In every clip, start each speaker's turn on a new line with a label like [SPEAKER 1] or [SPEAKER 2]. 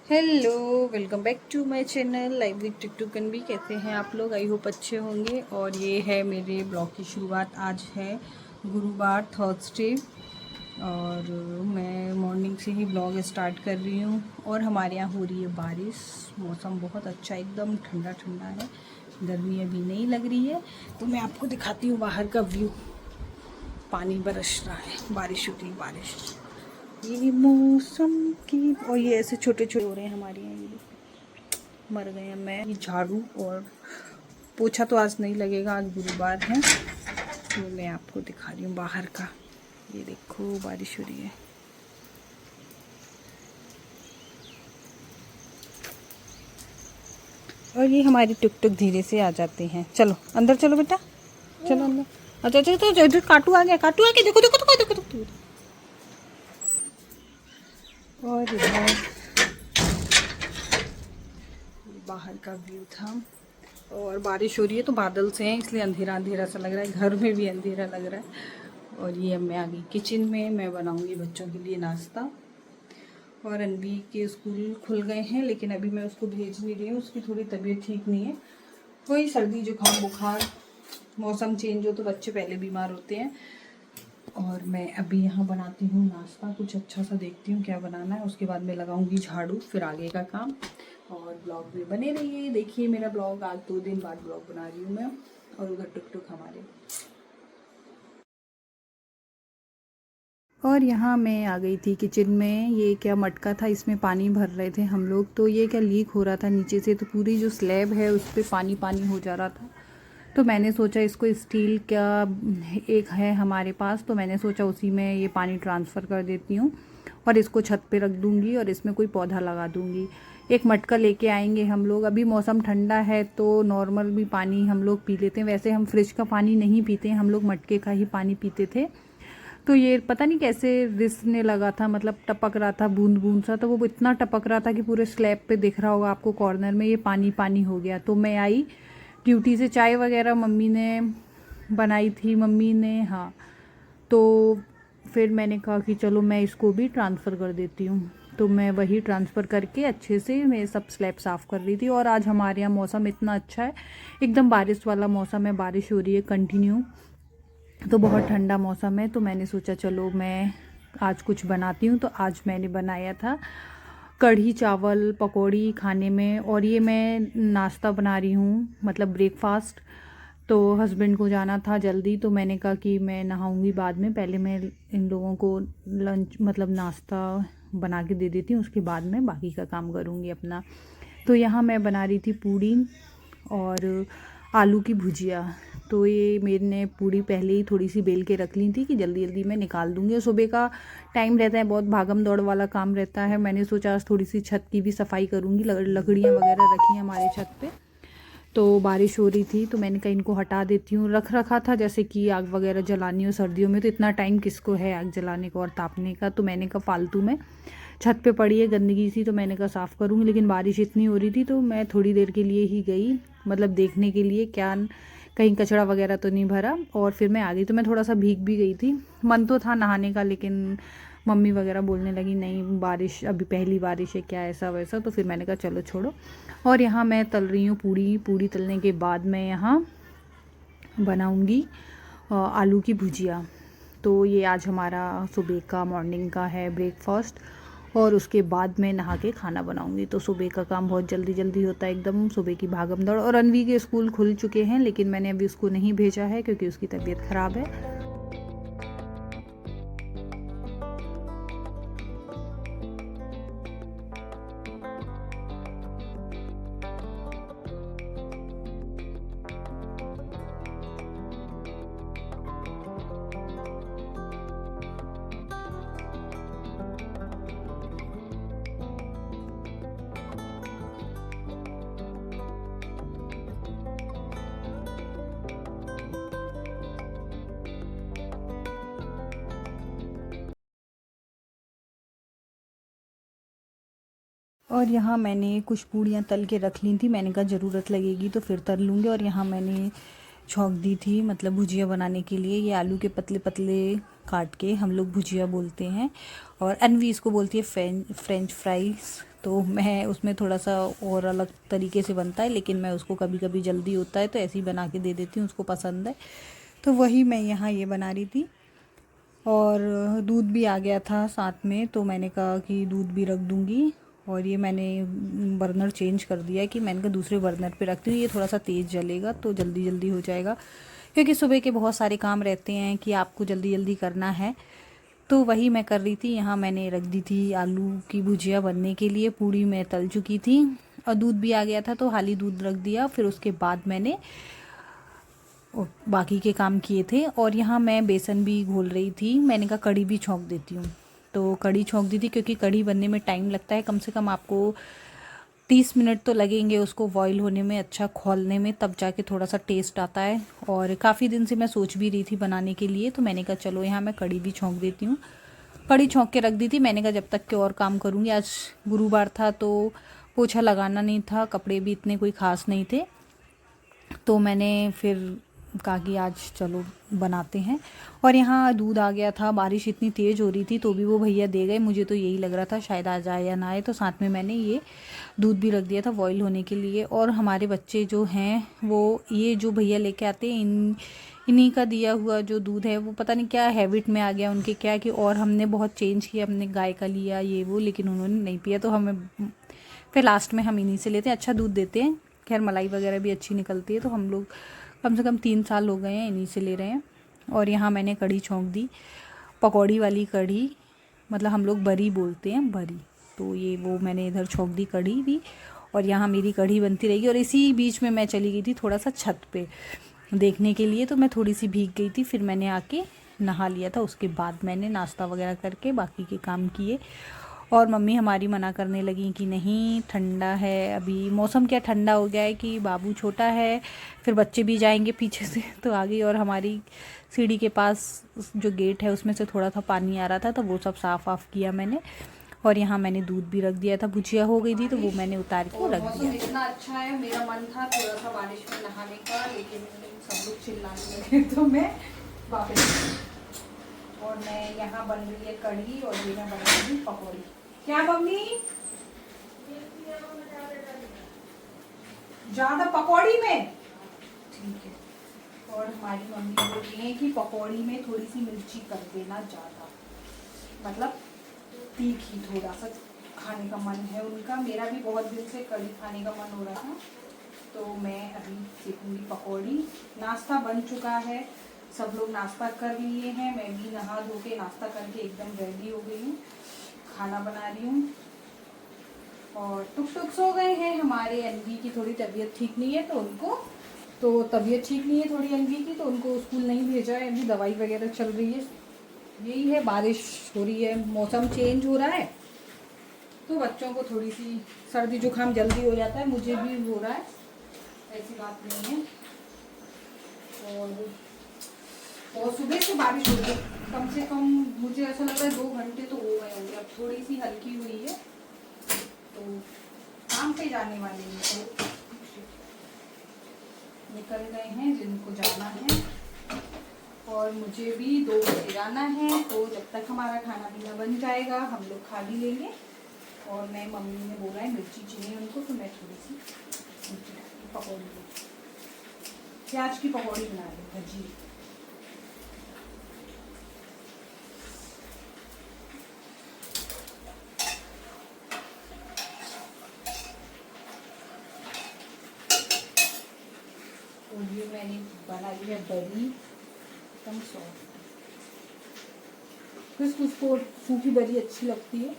[SPEAKER 1] Hello, welcome back to my channel live with Tiktu Kanvi. कैसे हैं आप लोग? आई होप अच्छे होंगे। और ये है मेरे ब्लॉग की शुरुआत। आज है गुरुवार, थर्सडे, और मैं मॉर्निंग से ही ब्लॉग स्टार्ट कर रही हूँ। और हमारे यहाँ हो रही है बारिश। मौसम बहुत अच्छा, एकदम ठंडा ठंडा है, गर्मी अभी नहीं लग रही है। तो मैं आपको दिखाती हूँ बाहर का व्यू। पानी बरस रहा है, बारिश हो रही है, बारिश। ये मौसम की, और ये ऐसे छोटे छोटे हो रहे हैं हमारे यहाँ। ये मर गए हैं। मैं ये झाड़ू और पोछा तो आज नहीं लगेगा, आज गुरुवार है। तो मैं आपको दिखा रही हूँ बाहर का। ये देखो बारिश हो रही है। और ये हमारी टुक टुक धीरे से आ जाते हैं। चलो अंदर चलो बेटा, चलो अंदर। अच्छा अच्छा, तो इधर काटू आ गया, काटू आ गया। देखो देखो देखो देखो देखो। और इधर बाहर का व्यू था। और बारिश हो रही है तो बादल से हैं, इसलिए अंधेरा अंधेरा सा लग रहा है। घर में भी अंधेरा लग रहा है। और ये अब मैं आ गई किचन में। मैं बनाऊंगी बच्चों के लिए नाश्ता। और अनवी के स्कूल खुल गए हैं, लेकिन अभी मैं उसको भेज नहीं रही हूँ। उसकी थोड़ी तबीयत ठीक नहीं है, वही सर्दी जुकाम बुखार। मौसम चेंज हो तो बच्चे पहले बीमार होते हैं। और मैं अभी यहाँ बनाती हूँ नाश्ता। कुछ अच्छा सा देखती हूँ क्या बनाना है, उसके बाद मैं लगाऊंगी झाड़ू, फिर आगे का काम। और ब्लॉग में बने रहिए, देखिए मेरा ब्लॉग। आज 2 दिन बाद ब्लॉग बना रही हूँ मैं। और उधर टुक टुक हमारे। और यहाँ मैं आ गई थी किचन में। ये क्या मटका था, इसमें पानी भर रहे थे हम लोग। तो ये क्या लीक हो रहा था नीचे से, तो पूरी जो स्लैब है उस पर पानी पानी हो जा रहा था। तो मैंने सोचा इसको स्टील का एक है हमारे पास, तो मैंने सोचा उसी में ये पानी ट्रांसफ़र कर देती हूँ। और इसको छत पे रख दूँगी और इसमें कोई पौधा लगा दूँगी। एक मटका लेके आएंगे हम लोग। अभी मौसम ठंडा है तो नॉर्मल भी पानी हम लोग पी लेते हैं। वैसे हम फ्रिज का पानी नहीं पीते हैं, हम लोग मटके का ही पानी पीते थे। तो ये पता नहीं कैसे रिसने लगा था, मतलब टपक रहा था बूंद बूंद सा। तो वो इतना टपक रहा था कि पूरे स्लैब पे दिख रहा होगा आपको कॉर्नर में, ये पानी पानी हो गया। तो मैं आई ड्यूटी से, चाय वगैरह मम्मी ने बनाई थी, मम्मी ने, हाँ। तो फिर मैंने कहा कि चलो मैं इसको भी ट्रांसफ़र कर देती हूँ। तो मैं वही ट्रांसफ़र करके अच्छे से मैं सब स्लैब साफ़ कर रही थी। और आज हमारे यहाँ मौसम इतना अच्छा है, एकदम बारिश वाला मौसम है। बारिश हो रही है कंटिन्यू, तो बहुत ठंडा मौसम है। तो मैंने सोचा चलो मैं आज कुछ बनाती हूँ। तो आज मैंने बनाया था कढ़ी चावल पकौड़ी खाने में। और ये मैं नाश्ता बना रही हूँ, मतलब ब्रेकफास्ट। तो हस्बैंड को जाना था जल्दी, तो मैंने कहा कि मैं नहाऊंगी बाद में, पहले मैं इन लोगों को लंच मतलब नाश्ता बना के दे देती हूँ, उसके बाद मैं बाकी का काम करूँगी अपना। तो यहाँ मैं बना रही थी पूड़ी और आलू की भुजिया। तो ये मैंने पूड़ी पहले ही थोड़ी सी बेल के रख ली थी कि जल्दी जल्दी मैं निकाल दूँगी। और सुबह का टाइम रहता है, बहुत भागम दौड़ वाला काम रहता है। मैंने सोचा आज थोड़ी सी छत की भी सफाई करूँगी। लकड़ियाँ वगैरह रखी हैं हमारे छत पे, तो बारिश हो रही थी तो मैंने कहा इनको हटा देती हूँ। रख रखा था जैसे कि आग वगैरह जलानी हो सर्दियों में, तो इतना टाइम किसको है आग जलाने का और तापने का। तो मैंने कहा फालतू में छत पे पड़ी है गंदगी सी, तो मैंने कहा साफ़ करूँगी। लेकिन बारिश इतनी हो रही थी तो मैं थोड़ी देर के लिए ही गई, मतलब देखने के लिए क्या कहीं कचरा वगैरह तो नहीं भरा। और फिर मैं आ गई। तो मैं थोड़ा सा भीग भी गई थी, मन तो था नहाने का, लेकिन मम्मी वगैरह बोलने लगी नहीं बारिश, अभी पहली बारिश है क्या ऐसा वैसा। तो फिर मैंने कहा चलो छोड़ो। और यहाँ मैं तल रही हूँ पूड़ी। पूड़ी तलने के बाद मैं यहाँ बनाऊँगी आलू की भुजिया। तो ये आज हमारा सुबह का मॉर्निंग का है ब्रेकफास्ट। और उसके बाद मैं नहा के खाना बनाऊंगी। तो सुबह का काम बहुत जल्दी जल्दी होता है, एकदम सुबह की भागम दौड़। और अनवी के स्कूल खुल चुके हैं, लेकिन मैंने अभी उसको नहीं भेजा है क्योंकि उसकी तबीयत ख़राब है। और यहाँ मैंने कुछ पूड़ियाँ तल के रख ली थी, मैंने कहा ज़रूरत लगेगी तो फिर तल लूँगी। और यहाँ मैंने छौंक दी थी, मतलब भुजिया बनाने के लिए। ये आलू के पतले पतले काट के हम लोग भुजिया बोलते हैं, और अनवी इसको बोलती है फ्रेंच फ्राइज़। तो मैं उसमें थोड़ा सा और अलग तरीके से बनता है, लेकिन मैं उसको कभी कभी जल्दी होता है तो ऐसे ही बना के दे देती हूँ, उसको पसंद है। तो वही मैं यहाँ ये बना रही थी। और दूध भी आ गया था साथ में, तो मैंने कहा कि दूध भी रख दूँगी। और ये मैंने बर्नर चेंज कर दिया है कि मैंने कहा दूसरे बर्नर पे रखती हूँ, ये थोड़ा सा तेज़ जलेगा तो जल्दी जल्दी हो जाएगा, क्योंकि सुबह के बहुत सारे काम रहते हैं कि आपको जल्दी जल्दी करना है। तो वही मैं कर रही थी। यहाँ मैंने रख दी थी आलू की भुजिया बनने के लिए, पूड़ी मैं तल चुकी थी और दूध भी आ गया था तो हाली दूध रख दिया। फिर उसके बाद मैंने और बाकी के काम किए थे। और यहाँ मैं बेसन भी घोल रही थी, मैंने कहा कढ़ी भी छौंक देती हूँ, तो कढ़ी छौंक दी थी, क्योंकि कढ़ी बनने में टाइम लगता है, कम से कम आपको 30 मिनट तो लगेंगे उसको बॉईल होने में, अच्छा खौलने में, तब जाके थोड़ा सा टेस्ट आता है। और काफ़ी दिन से मैं सोच भी रही थी बनाने के लिए, तो मैंने कहा चलो यहाँ मैं कढ़ी भी छौंक देती हूँ। कढ़ी छौंक के रख दी थी, मैंने कहा जब तक के और काम करूँगी। आज गुरुवार था तो पोछा लगाना नहीं था, कपड़े भी इतने कोई ख़ास नहीं थे, तो मैंने फिर कहा कि आज चलो बनाते हैं। और यहाँ दूध आ गया था, बारिश इतनी तेज़ हो रही थी तो भी वो भैया दे गए। मुझे तो यही लग रहा था शायद आ जाए या ना आए, तो साथ में मैंने ये दूध भी रख दिया था बॉईल होने के लिए। और हमारे बच्चे जो हैं वो ये जो भैया लेके आते हैं इन्हीं का दिया हुआ जो दूध है, वो पता नहीं क्या हैबिट में आ गया उनके, क्या कि और हमने बहुत चेंज किया, हमने गाय का लिया ये वो, लेकिन उन्होंने नहीं पिया, तो हमें फिर लास्ट में हम इन्हीं से लेते हैं। अच्छा दूध देते हैं, खैर मलाई वगैरह भी अच्छी निकलती है, तो हम लोग कम से कम 3 साल हो गए हैं इन्हीं से ले रहे हैं। और यहाँ मैंने कढ़ी छौंक दी, पकौड़ी वाली कढ़ी, मतलब हम लोग बरी बोलते हैं, बरी, तो ये वो मैंने इधर छौंक दी कढ़ी भी। और यहाँ मेरी कढ़ी बनती रहेगी। और इसी बीच में मैं चली गई थी थोड़ा सा छत पे देखने के लिए, तो मैं थोड़ी सी भीग गई थी, फिर मैंने आके नहा लिया था। उसके बाद मैंने नाश्ता वगैरह करके बाकी के काम किए। और मम्मी हमारी मना करने लगी कि नहीं ठंडा है, अभी मौसम क्या ठंडा हो गया है कि बाबू छोटा है, फिर बच्चे भी जाएंगे पीछे से, तो आ गई। और हमारी सीढ़ी के पास जो गेट है उसमें से थोड़ा सा पानी आ रहा था, तो वो सब साफ़ वाफ़ किया मैंने। और यहाँ मैंने दूध भी रख दिया था, भुजिया हो गई थी तो वो मैंने उतार के रख दिया। इतना अच्छा है, मेरा मन था थोड़ा सा बारिश में नहाने का, लेकिन सब लोग चिल्लाने लगे तो मैं वापस। और मैं यहाँ बन रही है कढ़ी और ये मैं बना रही हूँ पकौड़ी। क्या मम्मी? ज़्यादा पकौड़ी में? ठीक है। और हमारी मम्मी बोल रही है कि पकौड़ी में थोड़ी सी मिर्ची कर देना ज़्यादा, मतलब तीखी थोड़ा सा खाने का मन है उनका। मेरा भी बहुत दिन से कढ़ी खाने का मन हो रहा था, तो मैं अभी सीखूंगी पकौड़ी। नाश्ता बन चुका है, सब लोग नाश्ता कर लिए हैं, मैं भी नहा धो के नाश्ता करके एकदम रेडी हो गई हूँ, खाना बना रही हूँ। और टुक टुक सो गए हैं। हमारे अनवी की थोड़ी तबीयत ठीक नहीं है, तो उनको तबीयत ठीक नहीं है थोड़ी अनवी की, तो उनको स्कूल नहीं भेजा है, अभी दवाई वगैरह चल रही है। यही है, बारिश हो रही है, मौसम चेंज हो रहा है, तो बच्चों को थोड़ी सी सर्दी जुकाम जल्दी हो जाता है, मुझे भी हो रहा है, ऐसी बात नहीं है। और सुबह से बारिश हो रही है, कम से कम मुझे ऐसा लग रहा है 2 घंटे तो हो गए होंगे, अब थोड़ी सी हल्की हुई है, तो काम पे जाने वाले हैं तो निकल गए हैं जिनको जाना है, और मुझे भी 2 बजे जाना है, तो जब तक हमारा खाना पीना बन जाएगा हम लोग खा भी लेंगे। और मैं मम्मी ने बोला है मिर्ची चाहिए उनको, तो मैं थोड़ी सी पकौड़ी, प्याज की पकौड़ी बना रही हूँ, भजी। और ये मैंने बनाई है बड़ी एकदम सॉफ्ट। कुछ को सूखी बड़ी अच्छी लगती है,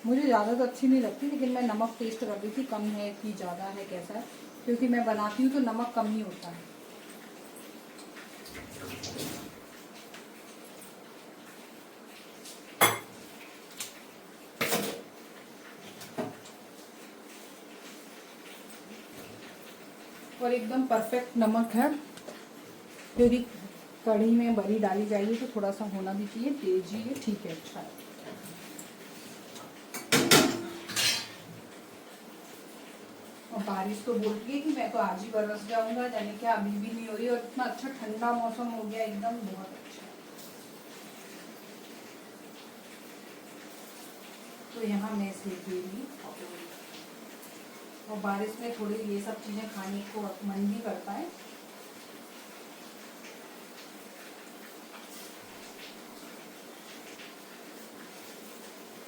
[SPEAKER 1] मुझे ज़्यादा तो अच्छी नहीं लगती, लेकिन मैं नमक टेस्ट कर रही थी कम है कि ज़्यादा है कैसा है, क्योंकि मैं बनाती हूँ तो नमक कम ही होता है। और एकदम परफेक्ट नमक है, क्योंकि कढ़ी में बड़ी डाली जाएगी तो थोड़ा सा होना भी चाहिए, तेज ही है, ठीक है, अच्छा है। और बारिश तो बोल रही है कि मैं तो आज ही बरस जाऊंगा, यानी कि अभी भी नहीं हो रही, और इतना अच्छा ठंडा मौसम हो गया एकदम, बहुत अच्छा। तो यहाँ मैं सेक ले रही हूँ। और बारिश में थोड़ी ये सब चीज़ें खाने को मन भी करता है।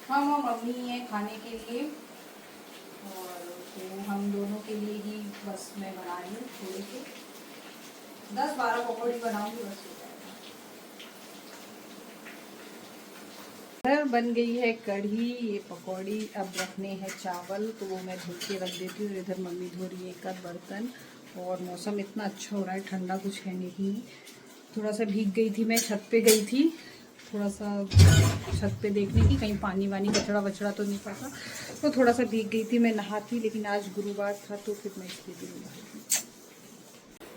[SPEAKER 1] हाँ वो मम्मी है खाने के लिए, और तो हम दोनों के लिए ही बस मैं बना रही हूँ। थोड़े से 10-12 पकौड़ी बनाऊंगी बस हो जाएगा। इधर बन गई है कढ़ी, ये पकौड़ी। अब रखने हैं चावल, तो वो मैं धो के रख देती हूँ। इधर मम्मी धो रही है एक आध बर्तन। और मौसम इतना अच्छा हो रहा है, ठंडा कुछ है नहीं। थोड़ा सा भीग गई थी, मैं छत पे गई थी थोड़ा सा छत पे देखने की कहीं पानी वानी कचड़ा वचड़ा तो नहीं पड़ा, तो थोड़ा सा भीग गई थी। मैं नहाती, लेकिन आज गुरुवार था तो फिर मैं इसलिए भी नहीं नहाई।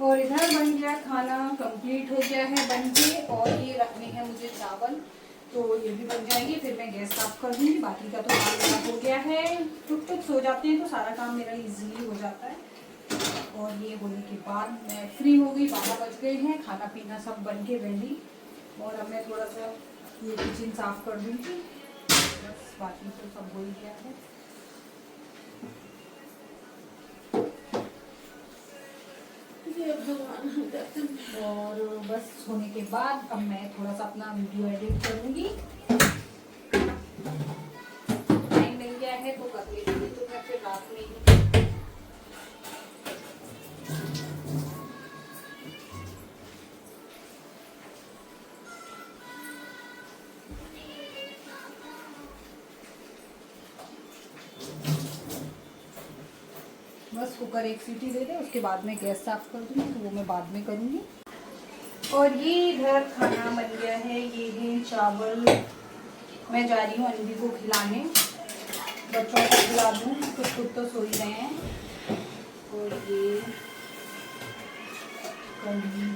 [SPEAKER 1] और इधर बन गया खाना, कंप्लीट हो गया है बन के। और ये रखने हैं मुझे चावल, तो ये भी बन जाएंगे। फिर मैं गैस साफ कर दूँगी। बाकी का तो काम हो गया है। टुक टुक सो जाते हैं तो सारा काम मेरा इजीली हो जाता है। और ये होने के बाद मैं फ्री हो गई। 12 बज गए हैं, खाना पीना सब बन के रेडी। और अब मैं थोड़ा सा ये किचन साफ कर दूँगी, बस बाकी तो सब हो ही गया है। और बस होने के बाद अब मैं थोड़ा सा अपना वीडियो एडिट करूँगी। टाइम मिल गया है तो कर लेंगे, तो मैं फिर रात में ही बस कुकर एक सीटी दे दे, उसके बाद में गैस साफ कर दूँगी, तो वो मैं बाद में करूँगी। और ये इधर खाना बन गया है। ये है चावल, मैं जा रही हूँ अन्वी को खिलाने, बच्चों को खिला दूँ, कुछ खुद तो सो ही रहे हैं। और ये कढ़ी,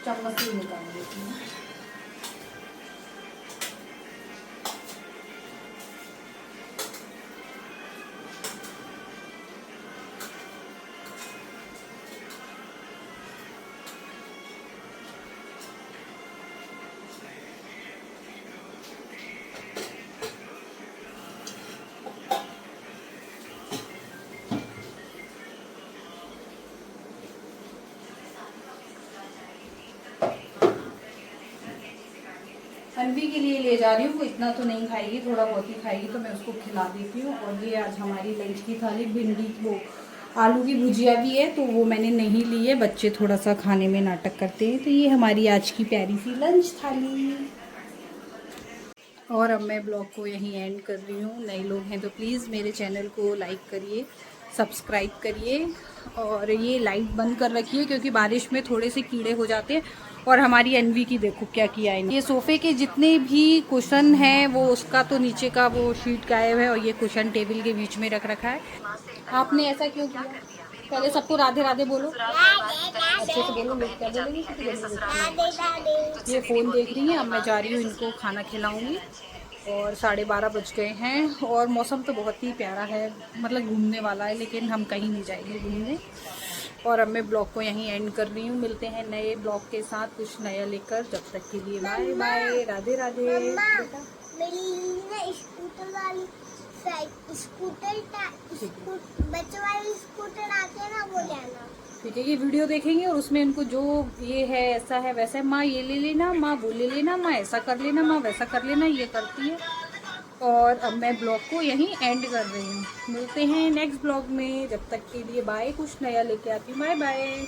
[SPEAKER 1] चम्मच से निकाल देती हूँ। अन्वी के लिए ले जा रही हूँ, वो इतना तो नहीं खाएगी, थोड़ा बहुत ही खाएगी, तो मैं उसको खिला देती हूँ। और ये आज हमारी लंच की थाली, भिंडी वो आलू की भुजिया भी है, तो वो मैंने नहीं ली है। बच्चे थोड़ा सा खाने में नाटक करते हैं, तो ये हमारी आज की प्यारी सी लंच थाली। और अब मैं ब्लॉग को यहीं एंड कर रही हूँ। नए लोग हैं तो प्लीज़ मेरे चैनल को लाइक करिए, सब्सक्राइब करिए। और ये लाइट बंद कर रखिए क्योंकि बारिश में थोड़े से कीड़े हो जाते हैं। और हमारी अन्वी की देखो क्या किया है, ये सोफ़े के जितने भी कुशन हैं वो उसका तो नीचे का वो शीट गायब है, और ये कुशन टेबल के बीच में रख रखा है। आपने ऐसा क्यों किया? पहले सबको राधे राधे बोलो, अच्छे से बोलो, लोग क्या बोलेंगे। ये फ़ोन देख रही हैं। अब मैं जा रही हूँ, इनको खाना खिलाऊंगी। और 12:30 बज गए हैं, और मौसम तो बहुत ही प्यारा है, मतलब घूमने वाला है, लेकिन हम कहीं नहीं जाएंगे घूमने। और अब मैं ब्लॉग को यहीं एंड कर रही हूँ। मिलते हैं नए ब्लॉग के साथ, कुछ नया लेकर। जब तक के लिए बाय बाय, राधे राधे।
[SPEAKER 2] बच्चों वाली स्कूटर आते हैं ना, वो लेना।
[SPEAKER 1] ठीक है, ये वीडियो देखेंगे और उसमें उनको जो ये है, ऐसा है, वैसा है, माँ ये ले लेना, माँ वो ले लेना, माँ ऐसा कर लेना, माँ वैसा कर लेना, ये करती है। और अब मैं ब्लॉग को यहीं एंड कर रही हूँ। मिलते हैं नेक्स्ट ब्लॉग में, जब तक के लिए बाय। कुछ नया लेके आती हूँ, बाय बाय।